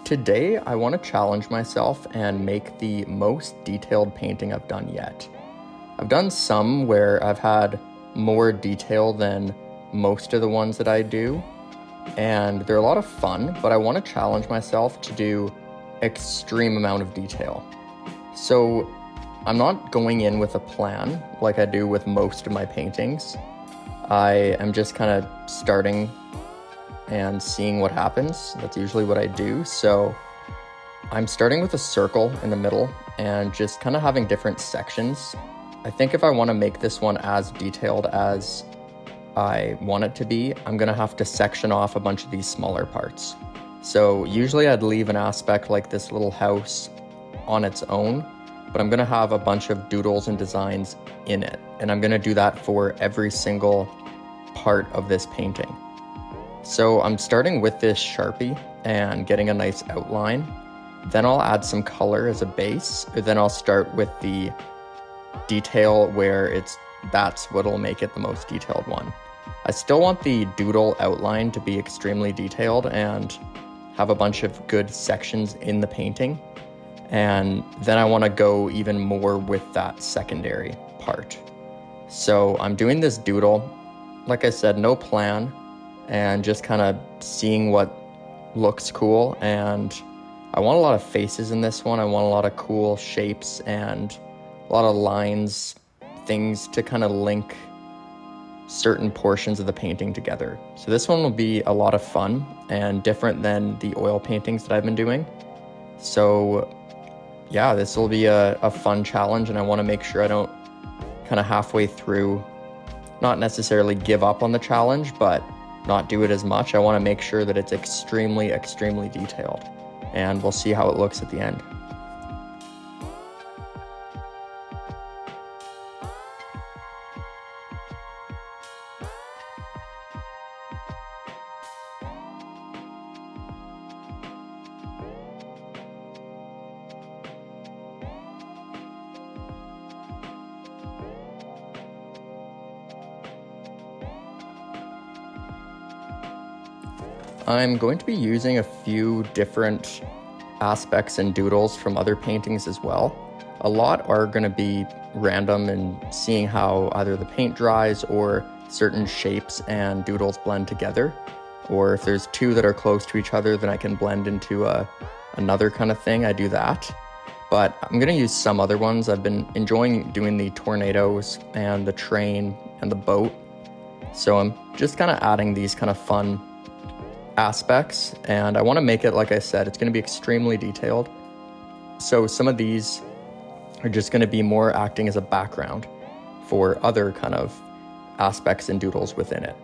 Today, I want to challenge myself and make the most detailed painting I've done yet. I've done some where I've had more detail than most of the ones that I do, and they're a lot of fun, but I want to challenge myself to do extreme amount of detail. So I'm not going in with a plan like I do with most of my paintings. I am just kind of starting and seeing what happens. That's usually what I do. So I'm starting with a circle in the middle and just kind of having different sections. I think if I want to make this one as detailed as I want it to be, I'm going to have to section off a bunch of these smaller parts. So usually I'd leave an aspect like this little house on its own, but I'm going to have a bunch of doodles and designs in it. And I'm going to do that for every single part of this painting. So I'm starting with this Sharpie and getting a nice outline. Then I'll add some color as a base. Then I'll start with the detail where that's what'll make it the most detailed one. I still want the doodle outline to be extremely detailed and have a bunch of good sections in the painting. And then I want to go even more with that secondary part. So I'm doing this doodle, like I said, no plan, and just kind of seeing what looks cool. And I want a lot of faces in this one. I want a lot of cool shapes and a lot of lines, things to kind of link certain portions of the painting together. So this one will be a lot of fun and different than the oil paintings that I've been doing. So yeah, this will be a fun challenge, and I want to make sure I don't kind of halfway through, not necessarily give up on the challenge, but not do it as much. I want to make sure that it's extremely, extremely detailed, and we'll see how it looks at the end. I'm going to be using a few different aspects and doodles from other paintings as well. A lot are going to be random and seeing how either the paint dries or certain shapes and doodles blend together. Or if there's two that are close to each other, then I can blend into another kind of thing. I do that. But I'm going to use some other ones. I've been enjoying doing the tornadoes and the train and the boat. So I'm just kind of adding these kind of fun aspects, and I want to make it, like I said, it's going to be extremely detailed. So some of these are just going to be more acting as a background for other kind of aspects and doodles within it.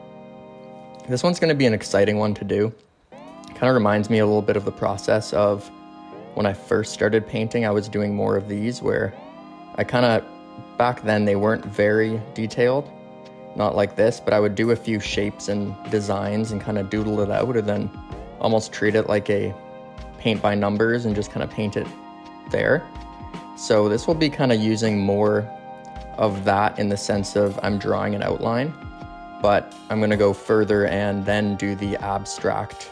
This one's going to be an exciting one to do. It kind of reminds me a little bit of the process of when I first started painting. I was doing more of these where I kind of, back then they weren't very detailed, not like this, but I would do a few shapes and designs and kind of doodle it out, and then almost treat it like a paint by numbers and just kind of paint it there. So this will be kind of using more of that in the sense of I'm drawing an outline, but I'm going to go further and then do the abstract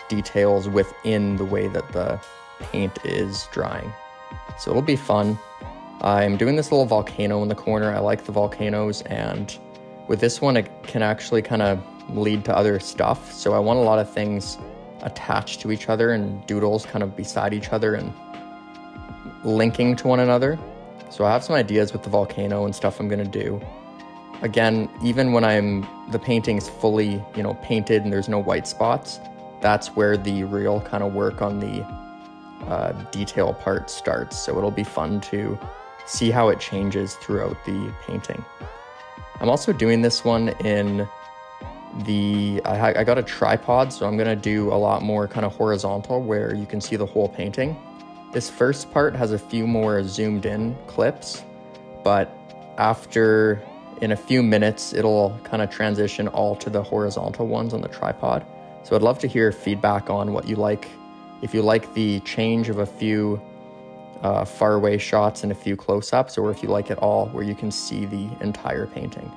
details within the way that the paint is drying. So it'll be fun. I'm doing this little volcano in the corner. I like the volcanoes, and with this one, it can actually kind of lead to other stuff. So I want a lot of things attached to each other and doodles kind of beside each other and linking to one another. So I have some ideas with the volcano and stuff I'm going to do. Again, even when the painting's fully, painted and there's no white spots, that's where the real kind of work on the detail part starts. So it'll be fun to see how it changes throughout the painting. I'm also doing this one in I got a tripod, so I'm going to do a lot more kind of horizontal where you can see the whole painting. This first part has a few more zoomed in clips, but in a few minutes, it'll kind of transition all to the horizontal ones on the tripod. So I'd love to hear feedback on what you like. If you like the change of a few far away shots and a few close-ups, or if you like it all where you can see the entire painting.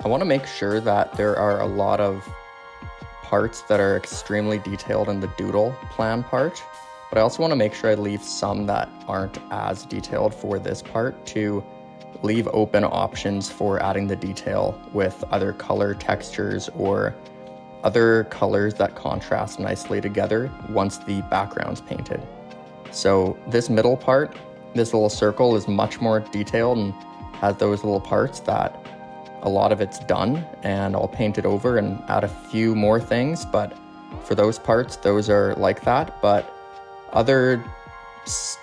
I want to make sure that there are a lot of parts that are extremely detailed in the doodle plan part, but I also want to make sure I leave some that aren't as detailed for this part to leave open options for adding the detail with other color textures or other colors that contrast nicely together once the background's painted. So this middle part, this little circle, is much more detailed and has those little parts that a lot of it's done, and I'll paint it over and add a few more things, but for those parts, those are like that. But other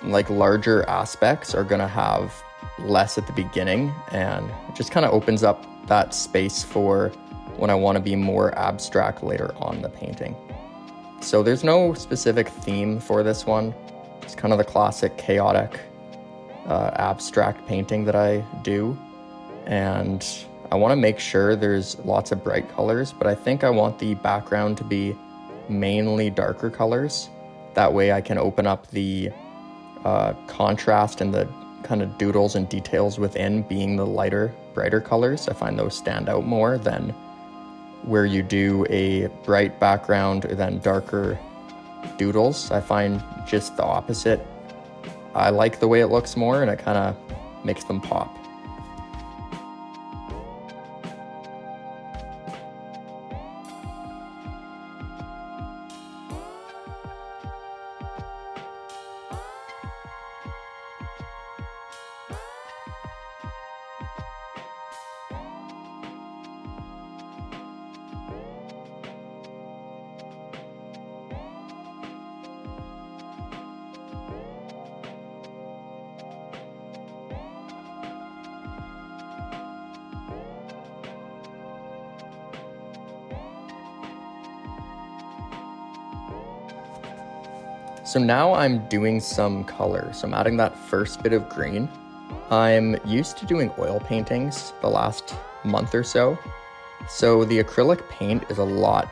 like larger aspects are gonna have less at the beginning, and it just kind of opens up that space for when I want to be more abstract later on in the painting. So there's no specific theme for this one. It's kind of the classic chaotic abstract painting that I do, and I want to make sure there's lots of bright colors, but I think I want the background to be mainly darker colors. That way I can open up the contrast and the kind of doodles and details within being the lighter, brighter colors. I find those stand out more than where you do a bright background and then darker doodles. I find just the opposite. I like the way it looks more, and it kind of makes them pop. So now I'm doing some color. So I'm adding that first bit of green. I'm used to doing oil paintings the last month or so. So the acrylic paint is a lot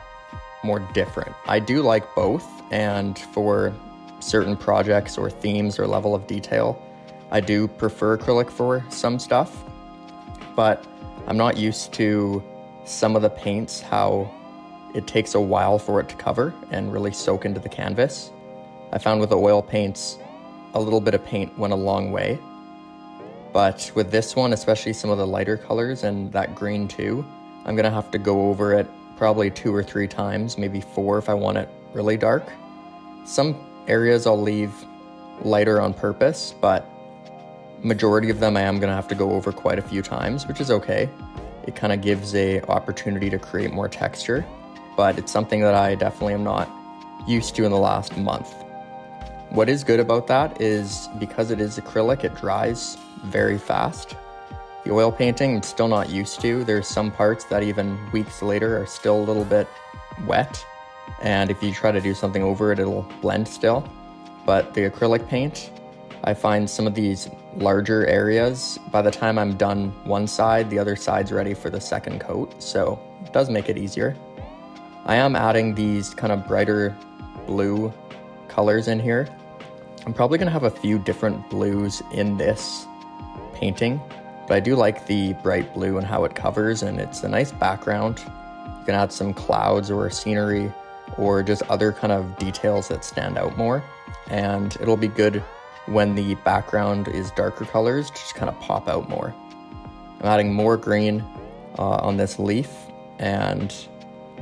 more different. I do like both, and for certain projects or themes or level of detail, I do prefer acrylic for some stuff, but I'm not used to some of the paints, how it takes a while for it to cover and really soak into the canvas. I found with the oil paints, a little bit of paint went a long way. But with this one, especially some of the lighter colors and that green too, I'm gonna have to go over it probably 2 or 3 times, maybe 4 if I want it really dark. Some areas I'll leave lighter on purpose, but majority of them I am gonna have to go over quite a few times, which is okay. It kind of gives a opportunity to create more texture, but it's something that I definitely am not used to in the last month. What is good about that is because it is acrylic, it dries very fast. The oil painting, I'm still not used to. There's some parts that even weeks later are still a little bit wet, and if you try to do something over it, it'll blend still. But the acrylic paint, I find some of these larger areas, by the time I'm done one side, the other side's ready for the second coat, so it does make it easier. I am adding these kind of brighter blue colors in here. I'm probably gonna have a few different blues in this painting, but I do like the bright blue and how it covers, and it's a nice background. You can add some clouds or scenery or just other kind of details that stand out more, and it'll be good when the background is darker colors to just kind of pop out more. I'm adding more green on this leaf, and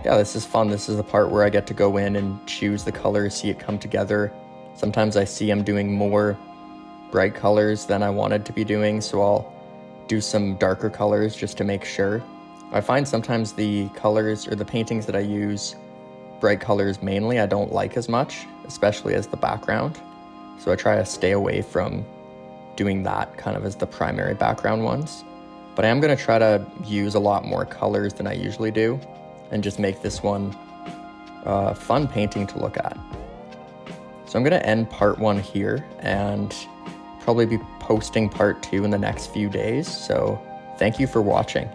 yeah, this is fun. This is the part where I get to go in and choose the colors, see it come together. Sometimes I see I'm doing more bright colors than I wanted to be doing, so I'll do some darker colors just to make sure. I find sometimes the colors or the paintings that I use bright colors mainly I don't like as much, especially as the background. So I try to stay away from doing that kind of as the primary background ones. But I am going to try to use a lot more colors than I usually do and just make this one a fun painting to look at. So I'm going to end part 1 here and probably be posting part 2 in the next few days. So thank you for watching.